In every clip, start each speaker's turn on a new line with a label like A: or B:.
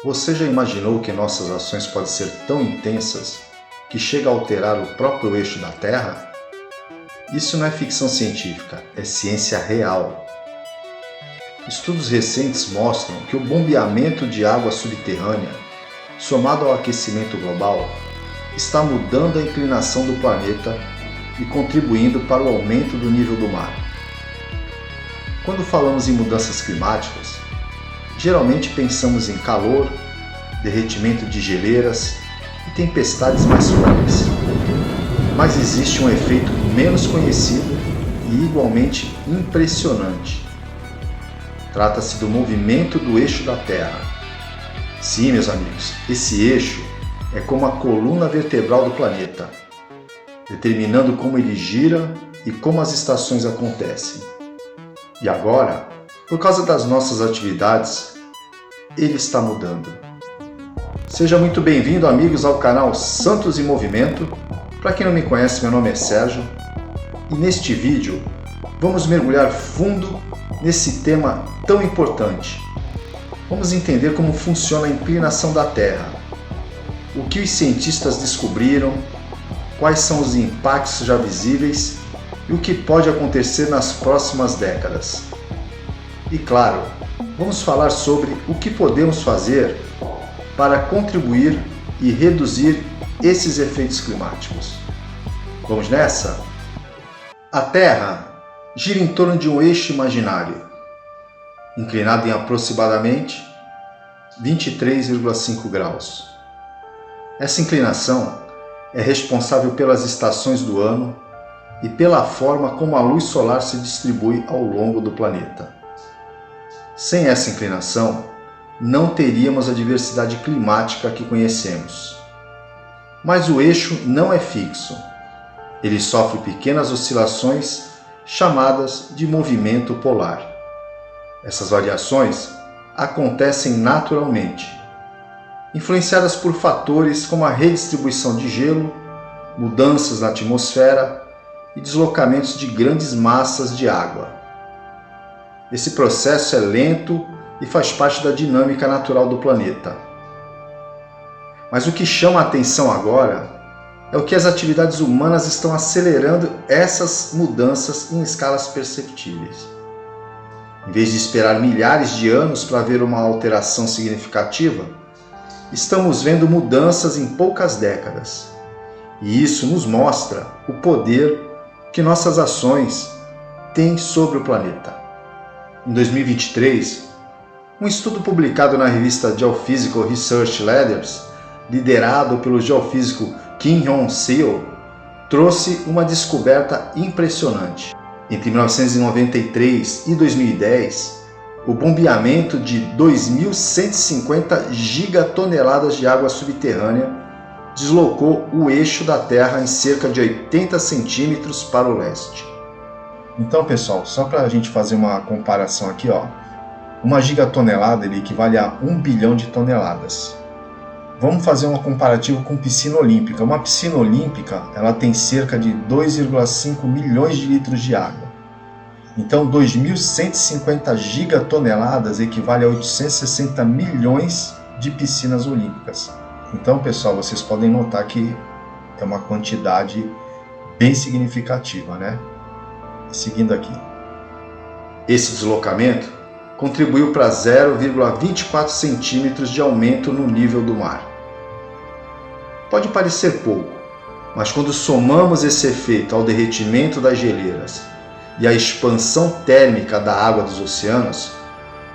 A: Você já imaginou que nossas ações podem ser tão intensas que chega a alterar o próprio eixo da Terra? Isso não é ficção científica, é ciência real. Estudos recentes mostram que o bombeamento de água subterrânea, somado ao aquecimento global, está mudando a inclinação do planeta e contribuindo para o aumento do nível do mar. Quando falamos em mudanças climáticas, geralmente pensamos em calor, derretimento de geleiras e tempestades mais fortes. Mas existe um efeito menos conhecido e igualmente impressionante. Trata-se do movimento do eixo da Terra. Sim, meus amigos, esse eixo é como a coluna vertebral do planeta, determinando como ele gira e como as estações acontecem. E agora, por causa das nossas atividades, ele está mudando. Seja muito bem-vindo, amigos, ao canal Santos em Movimento. Para quem não me conhece, meu nome é Sérgio e neste vídeo vamos mergulhar fundo nesse tema tão importante. Vamos entender como funciona a inclinação da Terra, o que os cientistas descobriram, quais são os impactos já visíveis e o que pode acontecer nas próximas décadas. E claro, vamos falar sobre o que podemos fazer para contribuir e reduzir esses efeitos climáticos. Vamos nessa? A Terra gira em torno de um eixo imaginário, inclinado em aproximadamente 23,5 graus. Essa inclinação é responsável pelas estações do ano e pela forma como a luz solar se distribui ao longo do planeta. Sem essa inclinação, não teríamos a diversidade climática que conhecemos. Mas o eixo não é fixo. Ele sofre pequenas oscilações chamadas de movimento polar. Essas variações acontecem naturalmente, influenciadas por fatores como a redistribuição de gelo, mudanças na atmosfera e deslocamentos de grandes massas de água. Esse processo é lento e faz parte da dinâmica natural do planeta. Mas o que chama a atenção agora é o que as atividades humanas estão acelerando essas mudanças em escalas perceptíveis. Em vez de esperar milhares de anos para ver uma alteração significativa, estamos vendo mudanças em poucas décadas. E isso nos mostra o poder que nossas ações têm sobre o planeta. Em 2023, um estudo publicado na revista Geophysical Research Letters, liderado pelo geofísico Kim-Hyun Seo, trouxe uma descoberta impressionante. Entre 1993 e 2010, o bombeamento de 2.150 gigatoneladas de água subterrânea deslocou o eixo da Terra em cerca de 80 centímetros para o leste. Então, pessoal, só para a gente fazer uma comparação aqui, uma gigatonelada ele equivale a 1 bilhão de toneladas. Vamos fazer uma comparativa com piscina olímpica. Uma piscina olímpica ela tem cerca de 2,5 milhões de litros de água. Então, 2.150 gigatoneladas equivale a 860 milhões de piscinas olímpicas. Então, pessoal, vocês podem notar que é uma quantidade bem significativa, né? Seguindo aqui. Esse deslocamento contribuiu para 0,24 centímetros de aumento no nível do mar. Pode parecer pouco, mas quando somamos esse efeito ao derretimento das geleiras e à expansão térmica da água dos oceanos,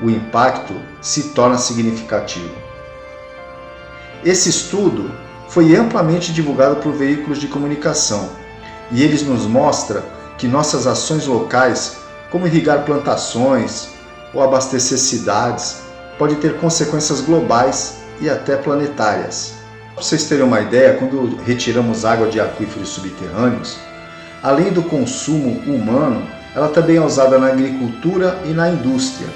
A: o impacto se torna significativo. Esse estudo foi amplamente divulgado por veículos de comunicação e eles nos mostram que nossas ações locais, como irrigar plantações ou abastecer cidades, pode ter consequências globais e até planetárias. Para vocês terem uma ideia, quando retiramos água de aquíferos subterrâneos, além do consumo humano, ela também é usada na agricultura e na indústria.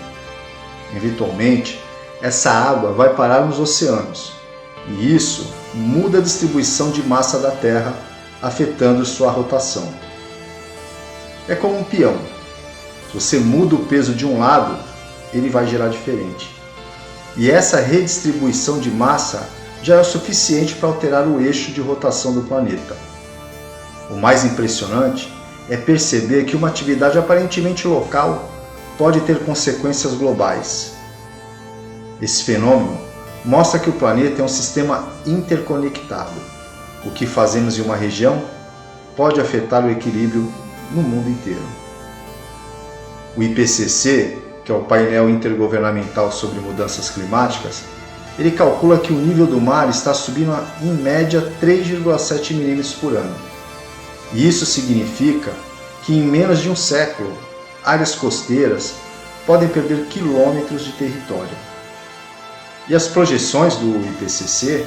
A: Eventualmente, essa água vai parar nos oceanos, e isso muda a distribuição de massa da Terra, afetando sua rotação. É como um peão. Se você muda o peso de um lado, ele vai girar diferente. E essa redistribuição de massa já é o suficiente para alterar o eixo de rotação do planeta. O mais impressionante é perceber que uma atividade aparentemente local pode ter consequências globais. Esse fenômeno mostra que o planeta é um sistema interconectado. O que fazemos em uma região pode afetar o equilíbrio no mundo inteiro. O IPCC, que é o painel intergovernamental sobre mudanças climáticas, ele calcula que o nível do mar está subindo em média 3,7 milímetros por ano. E isso significa que em menos de um século, áreas costeiras podem perder quilômetros de território. E as projeções do IPCC,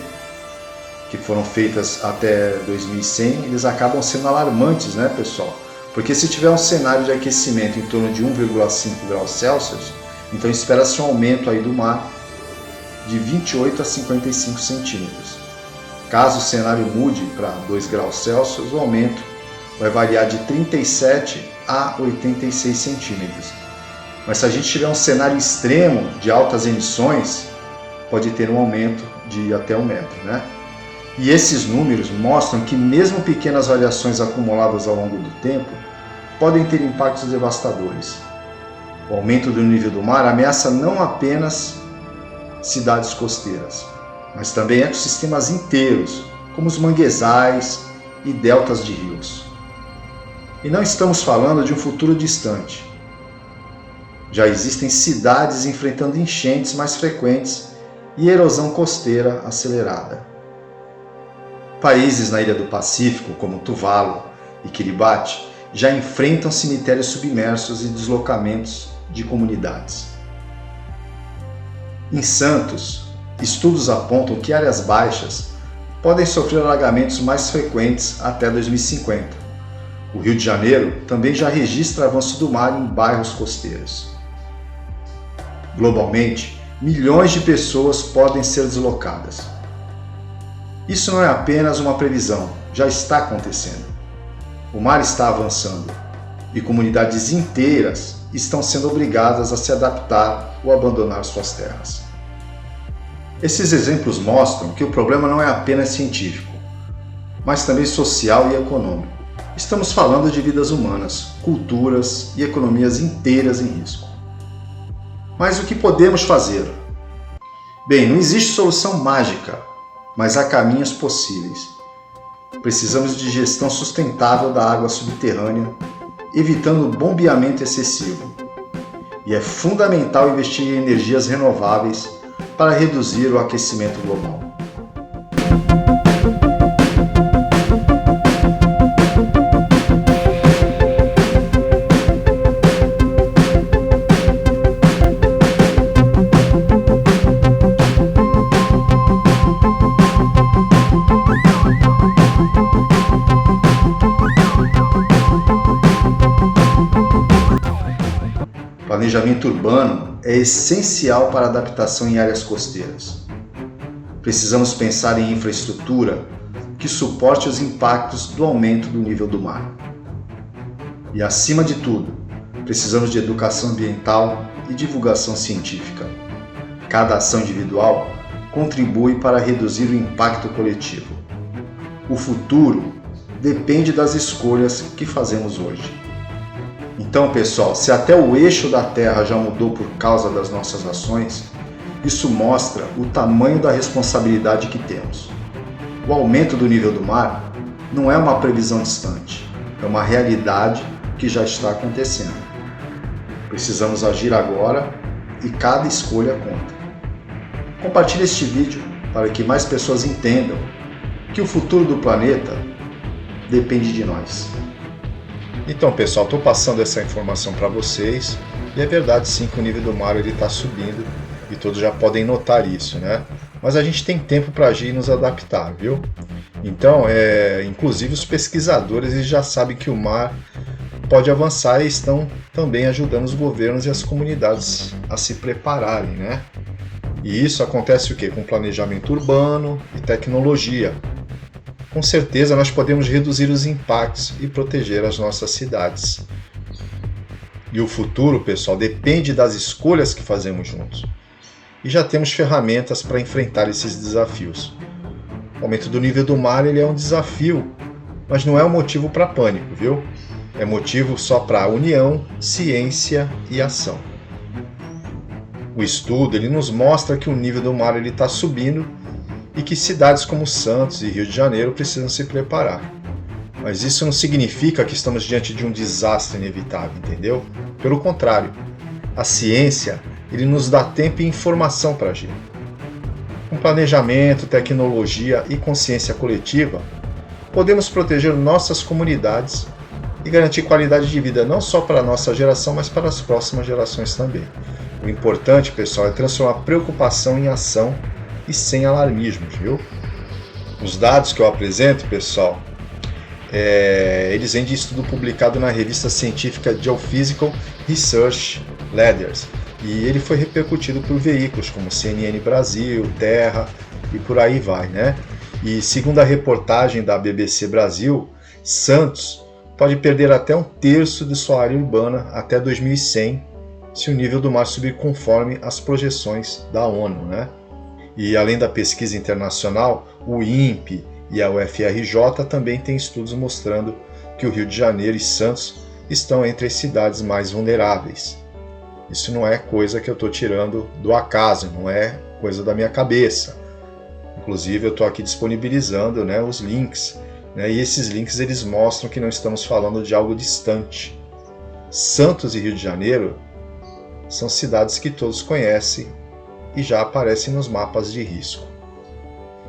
A: que foram feitas até 2100, eles acabam sendo alarmantes, né, pessoal? Porque se tiver um cenário de aquecimento em torno de 1,5 graus Celsius, então espera-se um aumento aí do mar de 28 a 55 centímetros. Caso o cenário mude para 2 graus Celsius, o aumento vai variar de 37 a 86 centímetros. Mas se a gente tiver um cenário extremo de altas emissões, pode ter um aumento de até 1 metro, né? E esses números mostram que mesmo pequenas variações acumuladas ao longo do tempo podem ter impactos devastadores. O aumento do nível do mar ameaça não apenas cidades costeiras, mas também ecossistemas inteiros, como os manguezais e deltas de rios. E não estamos falando de um futuro distante. Já existem cidades enfrentando enchentes mais frequentes e erosão costeira acelerada. Países na ilha do Pacífico, como Tuvalu e Kiribati, já enfrentam cemitérios submersos e deslocamentos de comunidades. Em Santos, estudos apontam que áreas baixas podem sofrer alagamentos mais frequentes até 2050. O Rio de Janeiro também já registra avanço do mar em bairros costeiros. Globalmente, milhões de pessoas podem ser deslocadas. Isso não é apenas uma previsão, já está acontecendo. O mar está avançando e comunidades inteiras estão sendo obrigadas a se adaptar ou abandonar suas terras. Esses exemplos mostram que o problema não é apenas científico, mas também social e econômico. Estamos falando de vidas humanas, culturas e economias inteiras em risco. Mas o que podemos fazer? Bem, não existe solução mágica, mas há caminhos possíveis. Precisamos de gestão sustentável da água subterrânea, evitando o bombeamento excessivo. E é fundamental investir em energias renováveis para reduzir o aquecimento global. Planejamento urbano é essencial para a adaptação em áreas costeiras. Precisamos pensar em infraestrutura que suporte os impactos do aumento do nível do mar. E, acima de tudo, precisamos de educação ambiental e divulgação científica. Cada ação individual contribui para reduzir o impacto coletivo. O futuro depende das escolhas que fazemos hoje. Então, pessoal, se até o eixo da Terra já mudou por causa das nossas ações, isso mostra o tamanho da responsabilidade que temos. O aumento do nível do mar não é uma previsão distante, é uma realidade que já está acontecendo. Precisamos agir agora e cada escolha conta. Compartilhe este vídeo para que mais pessoas entendam que o futuro do planeta depende de nós. Então, pessoal, estou passando essa informação para vocês e é verdade sim que o nível do mar está subindo e todos já podem notar isso, né? Mas a gente tem tempo para agir e nos adaptar, viu? Então, inclusive os pesquisadores eles já sabem que o mar pode avançar e estão também ajudando os governos e as comunidades a se prepararem, né? E isso acontece o quê? Com planejamento urbano e tecnologia. Com certeza nós podemos reduzir os impactos e proteger as nossas cidades. E o futuro, pessoal, depende das escolhas que fazemos juntos. e já temos ferramentas para enfrentar esses desafios. O aumento do nível do mar ele é um desafio, mas não é um motivo para pânico, viu? É motivo só para união, ciência e ação. O estudo ele nos mostra que o nível do mar está subindo e que cidades como Santos e Rio de Janeiro precisam se preparar. Mas isso não significa que estamos diante de um desastre inevitável, entendeu? Pelo contrário, a ciência ele nos dá tempo e informação para agir. Com planejamento, tecnologia e consciência coletiva, podemos proteger nossas comunidades e garantir qualidade de vida não só para a nossa geração, mas para as próximas gerações também. O importante, pessoal, é transformar preocupação em ação e sem alarmismos, viu? Os dados que eu apresento, pessoal, eles vêm de estudo publicado na revista científica Geophysical Research Letters, e ele foi repercutido por veículos como CNN Brasil, Terra e por aí vai, né? E segundo a reportagem da BBC Brasil, Santos pode perder até 1/3 de sua área urbana até 2100 se o nível do mar subir conforme as projeções da ONU, né? E além da pesquisa internacional, o INPE e a UFRJ também têm estudos mostrando que o Rio de Janeiro e Santos estão entre as cidades mais vulneráveis. Isso não é coisa que eu estou tirando do acaso, não é coisa da minha cabeça. Inclusive eu estou aqui disponibilizando, né, os links, né, e esses links eles mostram que não estamos falando de algo distante. Santos e Rio de Janeiro são cidades que todos conhecem e já aparecem nos mapas de risco.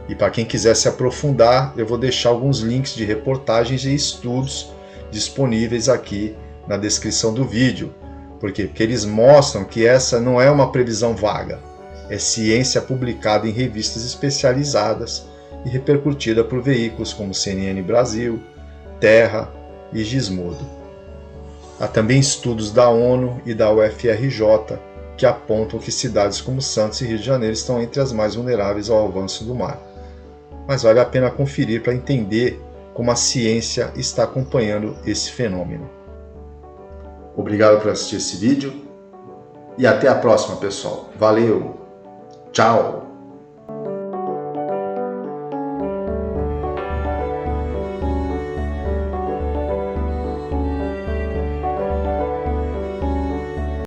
A: E para quem quiser se aprofundar, eu vou deixar alguns links de reportagens e estudos disponíveis aqui na descrição do vídeo. Por quê? Porque eles mostram que essa não é uma previsão vaga, é ciência publicada em revistas especializadas e repercutida por veículos como CNN Brasil, Terra e Gizmodo. Há também estudos da ONU e da UFRJ que apontam que cidades como Santos e Rio de Janeiro estão entre as mais vulneráveis ao avanço do mar. Mas vale a pena conferir para entender como a ciência está acompanhando esse fenômeno. Obrigado por assistir esse vídeo e até a próxima, pessoal. Valeu! Tchau!